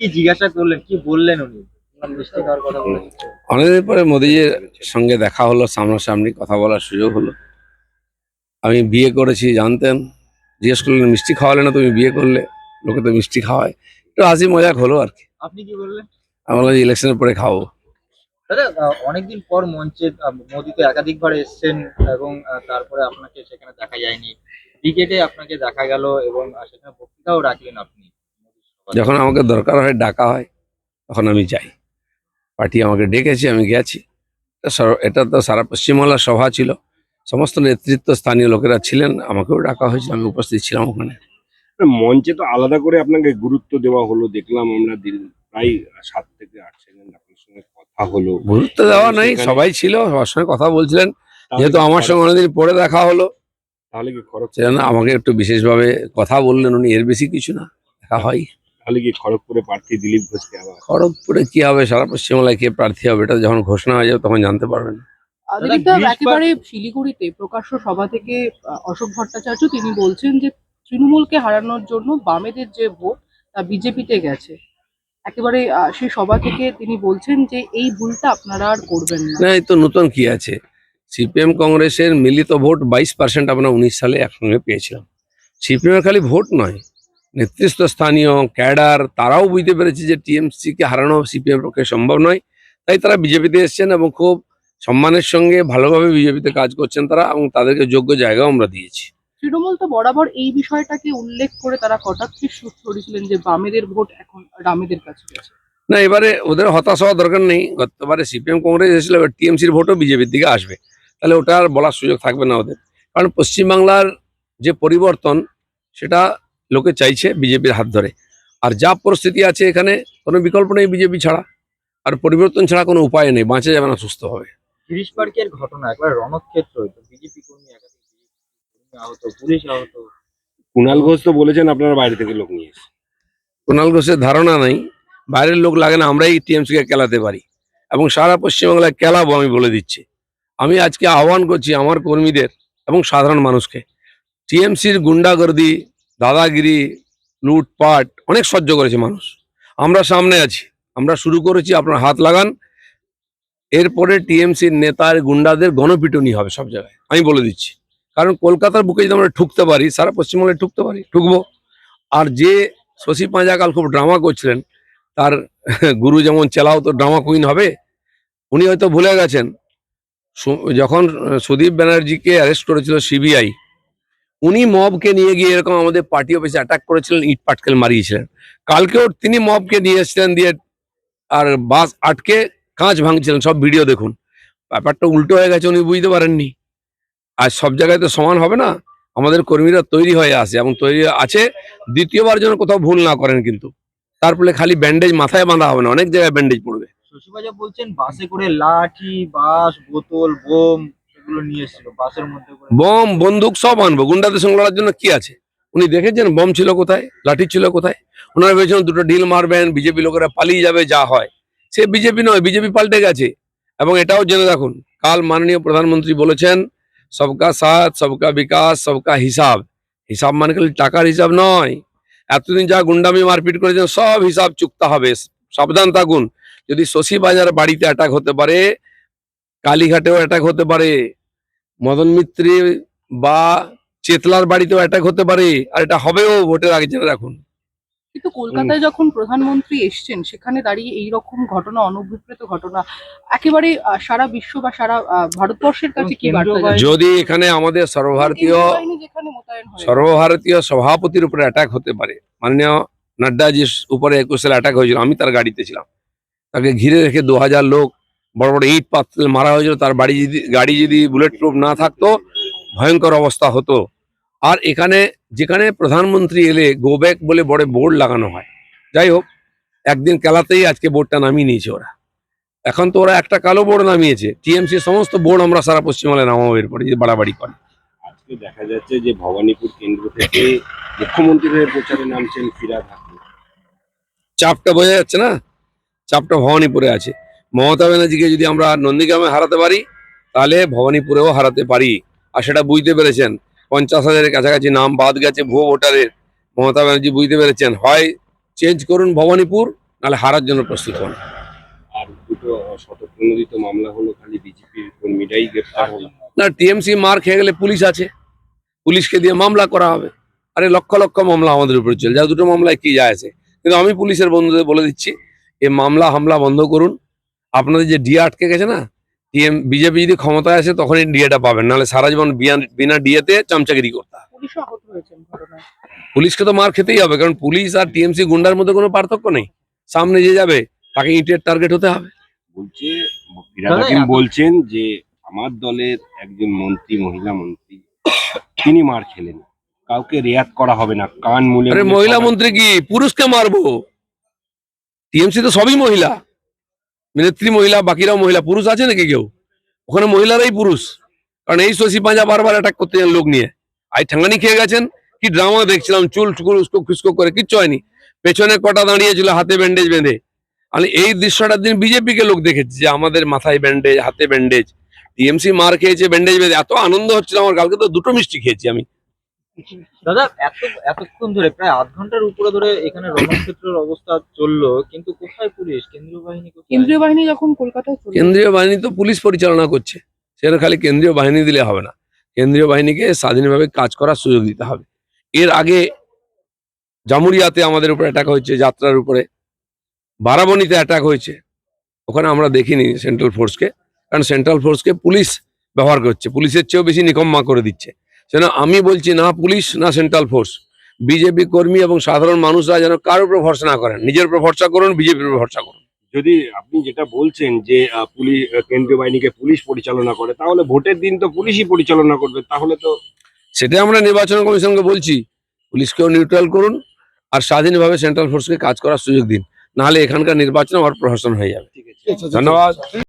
কি জিজ্ঞাসা করলেন, কি বললেন উনি? মিষ্টি খাওয়ার কথা বলেছেন তো? অনেকদিন পরে মোদিজির সঙ্গে দেখা হলো, সামনাসামনি কথা বলার সুযোগ হলো। আমি বিয়ে করেছি জানতেন, জিজ্ঞেস করলেন মিষ্টি খাওয়ালে না তুমি বিয়ে করলে, লোকে তো মিষ্টি খাওয়ায়, একটু হাসি মজাক হলো আর কি। আপনি কি বললেন? আমি বললাম ইলেকশনের পরে খাবো। দাদা, অনেকদিন পর মঞ্চে মোদি তো একাধিকবার এসেছেন এবং তারপরে আপনাকে সেখানে দেখা যায়নি। ক্রিকেটে আপনাকে দেখা গেল এবং সেখানে বক্তৃতাও রাখলেন আপনি মোদির সভাতে। যখন আমাকে দরকার হয়, ডাকা হয়, তখন আমি যাই। পার্টি আমাকে ডেকেছে, আমি গেছি। এটা তো সারা পশ্চিমবাংলার সভা ছিল, সমস্ত নেতৃত্ব স্থানীয় লোকেরা ছিলেন, আমাকেও ডাকা হয়েছিল, আমি উপস্থিত ছিলাম ওখানে। মঞ্চে তো আলাদা করে আপনাকে গুরুত্ব দেওয়া হলো, দেখলাম আমরা প্রায় 7 থেকে 8 সেকেন্ড আপনার সঙ্গে কথা হলো। গুরুত্ব দেওয়া নাই, সবাই ছিল, সবার সঙ্গে কথা বলছিলেন। যেহেতু আমার সঙ্গে অনেকদিন পরে দেখা হলো, তাহলে কি সেজন্য আমাকে একটু বিশেষভাবে কথা বললেন উনি, এর বেশি কিছু না, দেখা হয়। তাহলে কি খড়গপুরে প্রার্থী দিলীপ ঘোষকে আবার? খড়গপুরে কি হবে, সারা পশ্চিমবাংলায় কে প্রার্থী হবে, এটা যখন ঘোষণা হয়ে যাবে তখন জানতে পারবেন। দিলীপদা, একেবারে শিলিগুড়িতে প্রকাশ্য সভা থেকে অশোক ভট্টাচার্য তিনি বলছেন যে তৃণমূলকে হারানোর জন্য বামেদের যে ভোট তা বিজেপিতে গেছে। একেবারে সেই সভা থেকে তিনি বলছেন যে এই ভুলটা আপনারা আর করবেন না। না, এই তো নতুন কি আছে, সিপিএম কংগ্রেসের মিলিত ভোট 22% আমরা 19 সালে একসঙ্গে পেয়েছিলাম। সিপিএম এর খালি ভোট নয়, নেতৃত্ব স্থানীয় ক্যাডার তারাও বুঝতে পেরেছে যে টিএমসি কে হারানো সিপিএম পক্ষে সম্ভব নয়, তাই তারা বিজেপিতে এসেছেন এবং খুব সম্মানের সঙ্গে ভালোভাবে বিজেপিতে কাজ করছেন তারা, এবং তাদেরকে যোগ্য জায়গাও আমরা দিয়েছি। তৃণমূল তো বরাবর এই বিষয়টাকে উল্লেখ করে তারা কটাক্ষের সুর ছড়িয়েছিলেন যে বামেদের ভোট এখন রামেদের কাছে গেছে। না, এবারে ওদের হতাশ হওয়ার দরকার নেই, গতবারে সিপিএম কংগ্রেস এসেছিল, এবার টিএমসির ভোটও বিজেপির দিকে আসবে, তাহলে ওটা আর বলার সুযোগ থাকবে না ওদের। কারণ পশ্চিমবাংলার যে পরিবর্তন, সেটা লোকে চাইছে বিজেপির হাত ধরে। আর যা পরিস্থিতি আছে এখানে, কোনো বিকল্প নেই বিজেপি ছাড়া, আর পরিবর্তন ছাড়া কোনো উপায় নেই, বাঁচা যাবে না সুস্থভাবে। গিরিশ পার্কের ঘটনা একবার রণক্ষেত্র হইতো, বিজেপি কর্মী একাধিক বিজেপি কর্মী আহত, পুলিশ আহত। কুণাল ঘোষ তো বলেছেন আপনারা বাইরে থেকে লোক নিয়ে এসে। কুণাল ঘোষের ধারণা নাই, বাইরের লোক লাগে না, আমরাই টিএমসিকে খেলাতে পারি এবং সারা পশ্চিমবাংলায় খেলাবো, আমি বলে দিচ্ছি। আমি আজকে আহ্বান করছি আমার কর্মীদের এবং সাধারণ মানুষকে, টিএমসির গুন্ডাগর্দি, দাদাগিরি, লুটপাট অনেক সহ্য করেছে মানুষ, আমরা সামনে আছি, আমরা শুরু করেছি, আপনার হাত লাগান। এরপরে টিএমসির নেতার গুন্ডাদের গণপিটুনি হবে সব জায়গায়, আমি বলে দিচ্ছি। কারণ কলকাতার বুকে যদি আমরা ঠুকতে পারি, সারা পশ্চিমবাংলায় ঠুকতে পারি, ঠুকবো। আর যে শশী পাঁজাকাল খুব ড্রামা করছিলেন, তার গুরু যেমন চেলাও তো ড্রামা কুইন হবে, উনি হয়তো ভুলে গেছেন যখন সুদীপ ব্যানার্জিকে অ্যারেস্ট করেছিল সিবিআই, উনি মবকে নিয়ে গিয়ে এরকম আমাদের পার্টি অফিসে অ্যাটাক করেছিলেন, ইট পাটকেল মারিয়েছিলেন। কালকেও তিনি মবকে নিয়ে এসেছিলেন, দিয়ে আর বাস আটকে কাঁচ ভাঙছিলেন, সব ভিডিও দেখুন। ব্যাপারটা উল্টো হয়ে গেছে, উনি বুঝতে পারেননি। আর সব জায়গায় তো সমান হবে না, আমাদের কর্মীরা তৈরি হয়ে আসে এবং তৈরি আছে, দ্বিতীয়বার যেন কোথাও ভুল না করেন। কিন্তু তার ফলে খালি ব্যান্ডেজ মাথায় বাঁধা হবে না, অনেক জায়গায় ব্যান্ডেজ পড়বে। শশীবাজা বলছেন বাসে করে লাঠি, বাঁশ, বোতল, বোম এগুলো নিয়ে এসেছিল বাসের মধ্যে করে। বম বন্দুক সব আনবো, গুন্ডাদের সঙ্গে লড়ার জন্য কি আছে? উনি দেখেছেন বম ছিল কোথায়, লাঠি ছিল কোথায়? ওনারা ভেবেছেন দুটো ঢিল মারবেন, বিজেপি লোকেরা পালিয়ে যাবে, যা হয়। সে বিজেপি নয়, বিজেপি পাল্টে গেছে। এবং এটাও জেনে রাখুন, কাল মাননীয় প্রধানমন্ত্রী বলেছেন সবকা সাথ, সবকা বিকাশ, সবকা হিসাব। হিসাব মানে খালি টাকার হিসাব নয়, এতদিন যা গুন্ডামি মারপিট করেছেন সব হিসাব চুকতে হবে। সাবধান থাকুন, যদি শশী বাজার বাড়িতে অ্যাটাক হতে পারে, কালীঘাটেও অ্যাটাক হতে পারে, মদন মিত্রে বা চেতলার বাড়িতেও অ্যাটাক হতে পারে, আর এটা হবেও ভোটের আগে, জেনে রাখুন। কিন্তু কলকাতায় যখন প্রধানমন্ত্রী এসছেন সেখানে দাঁড়িয়ে এই রকম ঘটনা, অনভিপ্রেত ঘটনা, একেবারে সারা বিশ্ব বা সারা ভারতবর্ষের কাছে কি বার্তা যাবে? যদি এখানে আমাদের কেন্দ্রীয় বাহিনী যেখানে মোতায়েন হয়ে গেছে। সর্বভারতীয় সভাপতির উপরে অ্যাটাক হতে পারে, মাননীয় নাড্ডাজির উপরে 21 সালে অ্যাটাক হয়েছিল, আমি তার গাড়িতে ছিলাম, তাকে ঘিরে রেখে 2000 লোক বড় বড় ইট পাথর মারা হয়েছিল, তার গাড়ি যদি বুলেট প্রুফ না থাকতো ভয়ঙ্কর অবস্থা হতো। আর এখানে যেখানে প্রধানমন্ত্রী এলে গো ব্যাক বলে বড় বোর্ড লাগানো হয়, যাই হোক, একদিন খেলাতেই আজকে বোর্ডটা নামিয়ে নিয়েছে ওরা। এখন তো ওরা একটা কালো বোর্ড নামিয়েছে, টিএমসি সমস্ত বোর্ড আমরা সারা পশ্চিমবাংলায় নামাবো এরপরে, যদি বাড়াবাড়ি করে। আজকে দেখা যাচ্ছে যে ভবানীপুর কেন্দ্র থেকে মুখ্যমন্ত্রী হয়ে প্রচারে নামছেন ফিরহাদ হাকিম। চাপটা বোঝা যাচ্ছে না, চাপটা ভবানীপুরে আছে। মমতা ব্যানার্জিকে যদি আমরা নন্দীগ্রামে হারাতে পারি, তাহলে ভবানীপুরেও হারাতে পারি, আর সেটা বুঝতে পেরেছেন। 50,000-এর কাছাকাছি নাম বাদ গেছে ভুয়ো ভোটারের, মমতা ব্যানার্জি বুঝতে পেরেছেন। হয় চেঞ্জ করুন ভবানীপুর, নাহলে হারার জন্য প্রস্তুত হন। আর দুটো শতপ্রণোদিত মামলা হলো, খালি বিজেপির কর্মীরাই গ্রেপ্তার হলো। না, টিএমসি মার খেয়ে গেলে পুলিশ আছে, পুলিশকে দিয়ে মামলা করা হবে। আরে লক্ষ লক্ষ মামলা আমাদের উপরে চলে, যা দুটো মামলায় কি যায় আছে। কিন্তু আমি পুলিশের বন্ধুদের বলে দিচ্ছি, এই মামলা হামলা বন্ধ করুন। আপনাদের যে ডিএ আটকে গেছে না, বিজেপি যদি ক্ষমতায় আসে তখনই ডিএটা পাবেন, নাহলে সারা জীবন বিনা ডিএতে চামচাগিরি করতে হবে। পুলিশও আহত হয়েছেন ঘটনায়। পুলিশকে তো মার খেতেই হবে, কারণ পুলিশ আর টিএমসি গুন্ডার মধ্যে কোনো পার্থক্য নেই। সামনে যে যাবে তাকে ইটের টার্গেট হতে হবে। বলছে ফিরহাদ হাকিম বলছেন যে আমার দলের একজন মন্ত্রী, মহিলা মন্ত্রী, তিনি মার খেলেন, কাউকে রেয়াত করা হবে না, কান মুলে আরে মুলে মহিলা সবাই- মন্ত্রী কি পুরুষকে মারবো? টিএমসি তো সবই মহিলা, নেত্রী মহিলা, বাকিরাও মহিলা। পুরুষ আছে নাকি কেউ? ওখানে মহিলারাই পুরুষ। কারণ এই শশী পাঁজা বারবার অ্যাটাক করতে যান লোক নিয়ে। আই ঠাঙ্গানি খেয়ে গেছেন। কি ড্রামা দেখছিলাম, চুল টুকুর উস্কো খুস্কো করে, কিচ্ছু হয়নি। পেছনে কটা দাঁড়িয়েছিল হাতে ব্যান্ডেজ বেঁধে। আমি এই দৃশ্যটার দিন বিজেপি কে লোক দেখেছি যে আমাদের মাথায় ব্যান্ডেজ, হাতে ব্যান্ডেজ। টিএমসি মার খেয়েছে ব্যান্ডেজ বেঁধে, এত আনন্দ হচ্ছিল আমার। কালকে তো দুটো মিষ্টি খেয়েছি আমি। দাদা এতক্ষণ ধরে প্রায় আধ ঘন্টার উপরে ধরে এখানে রণক্ষেত্রের অবস্থা চললো, কিন্তু কোথায় পুলিশ, কেন্দ্রীয় বাহিনী কোথায়? কেন্দ্রীয় বাহিনী যখন কলকাতায় চলে কেন্দ্রীয় বাহিনী তো পুলিশ পরিচালনা করছে, সেটা খালি কেন্দ্রীয় বাহিনী দিলে হবে না। কেন্দ্রীয় বাহিনীকে স্বাধীনভাবে কাজ করার সুযোগ দিতে হবে। এর আগে জামুরিয়াতে আমাদের উপর অ্যাটাক হয়েছে, যাত্রার উপরে। বারাবণীতে অ্যাটাক হয়েছে, ওখানে আমরা দেখিনি সেন্ট্রাল ফোর্সকে, কারণ সেন্ট্রাল ফোর্সকে পুলিশ ব্যবহার করছে, পুলিশের চেয়েও বেশি নিকম্মা করে দিচ্ছে। সেজন্য আমি বলছি, না পুলিশ না সেন্ট্রাল ফোর্স, বিজেপি কর্মী এবং সাধারণ মানুষরা যেন কারোর উপর ভরসা না করেন, নিজের উপর ভরসা করুন, বিজেপির উপর ভরসা করুন। যদি আপনি যেটা বলছেন যে পুলিশ, কেন্দ্রীয় বাহিনীকে পুলিশ পরিচালনা করে, তাহলে ভোটের দিন তো পুলিশই পরিচালনা করবে, তাহলে তো সেটা আমরা নির্বাচন কমিশনকে বলছি, পুলিশকেও নিউট্রাল করুন আর স্বাধীনভাবে সেন্ট্রাল ফোর্সকে কাজ করার সুযোগ দিন, নাহলে এখানকার নির্বাচন আবার প্রহসন হয়ে যাবে। ঠিক আছে। ধন্যবাদ।